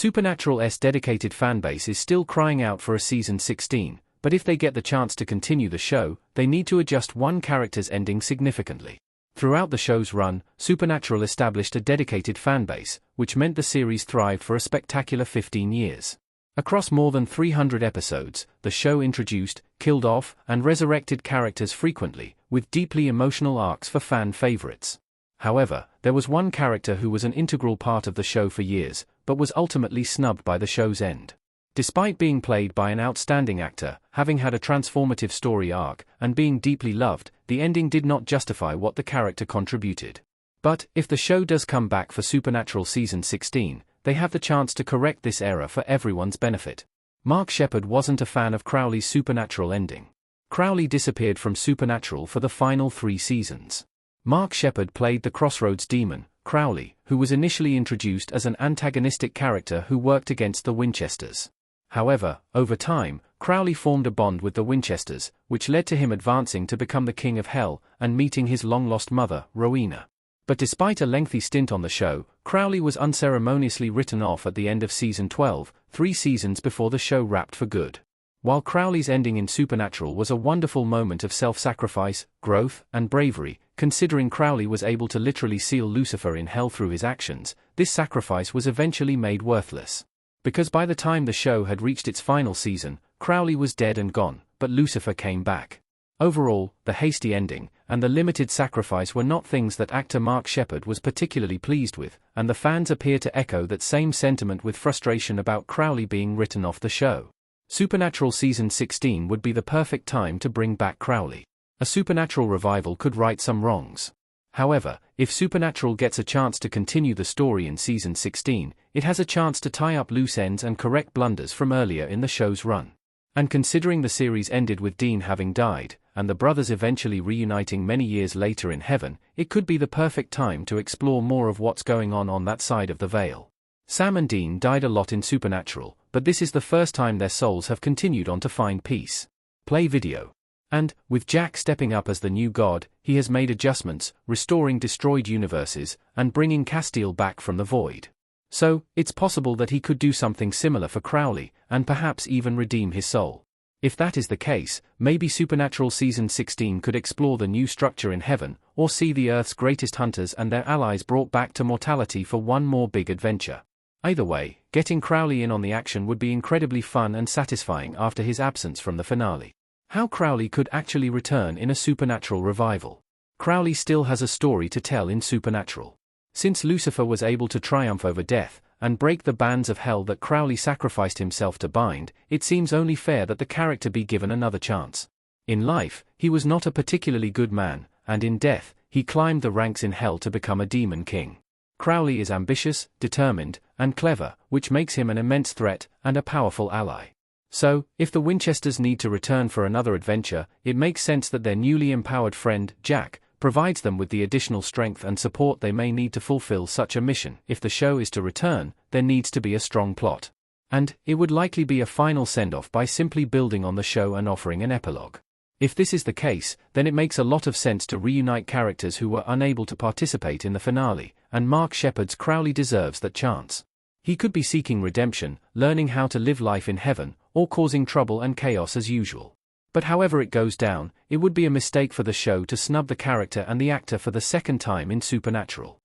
Supernatural's dedicated fanbase is still crying out for a season 16, but if they get the chance to continue the show, they need to adjust one character's ending significantly. Throughout the show's run, Supernatural established a dedicated fanbase, which meant the series thrived for a spectacular 15 years. Across more than 300 episodes, the show introduced, killed off, and resurrected characters frequently, with deeply emotional arcs for fan favorites. However, there was one character who was an integral part of the show for years, but was ultimately snubbed by the show's end. Despite being played by an outstanding actor, having had a transformative story arc, and being deeply loved, the ending did not justify what the character contributed. But, if the show does come back for Supernatural Season 16, they have the chance to correct this error for everyone's benefit. Mark Sheppard wasn't a fan of Crowley's Supernatural ending. Crowley disappeared from Supernatural for the final 3 seasons. Mark Sheppard played the Crossroads demon, Crowley, who was initially introduced as an antagonistic character who worked against the Winchesters. However, over time, Crowley formed a bond with the Winchesters, which led to him advancing to become the King of Hell and meeting his long-lost mother, Rowena. But despite a lengthy stint on the show, Crowley was unceremoniously written off at the end of Season 12, 3 seasons before the show wrapped for good. While Crowley's ending in Supernatural was a wonderful moment of self-sacrifice, growth, and bravery, considering Crowley was able to literally seal Lucifer in hell through his actions, this sacrifice was eventually made worthless. Because by the time the show had reached its final season, Crowley was dead and gone, but Lucifer came back. Overall, the hasty ending, and the limited sacrifice were not things that actor Mark Sheppard was particularly pleased with, and the fans appear to echo that same sentiment with frustration about Crowley being written off the show. Supernatural Season 16 would be the perfect time to bring back Crowley. A Supernatural revival could right some wrongs. However, if Supernatural gets a chance to continue the story in Season 16, it has a chance to tie up loose ends and correct blunders from earlier in the show's run. And considering the series ended with Dean having died, and the brothers eventually reuniting many years later in heaven, it could be the perfect time to explore more of what's going on that side of the veil. Sam and Dean died a lot in Supernatural, but this is the first time their souls have continued on to find peace. Play video. And, with Jack stepping up as the new god, he has made adjustments, restoring destroyed universes, and bringing Castiel back from the void. So, it's possible that he could do something similar for Crowley, and perhaps even redeem his soul. If that is the case, maybe Supernatural Season 16 could explore the new structure in heaven, or see the Earth's greatest hunters and their allies brought back to mortality for one more big adventure. Either way, getting Crowley in on the action would be incredibly fun and satisfying after his absence from the finale. How Crowley could actually return in a Supernatural revival. Crowley still has a story to tell in Supernatural. Since Lucifer was able to triumph over death, and break the bands of hell that Crowley sacrificed himself to bind, it seems only fair that the character be given another chance. In life, he was not a particularly good man, and in death, he climbed the ranks in hell to become a demon king. Crowley is ambitious, determined, and clever, which makes him an immense threat and a powerful ally. So, if the Winchesters need to return for another adventure, it makes sense that their newly empowered friend, Jack, provides them with the additional strength and support they may need to fulfill such a mission. If the show is to return, there needs to be a strong plot. And, it would likely be a final send-off by simply building on the show and offering an epilogue. If this is the case, then it makes a lot of sense to reunite characters who were unable to participate in the finale, and Mark Sheppard's Crowley deserves that chance. He could be seeking redemption, learning how to live life in heaven, or causing trouble and chaos as usual. But however it goes down, it would be a mistake for the show to snub the character and the actor for the second time in Supernatural.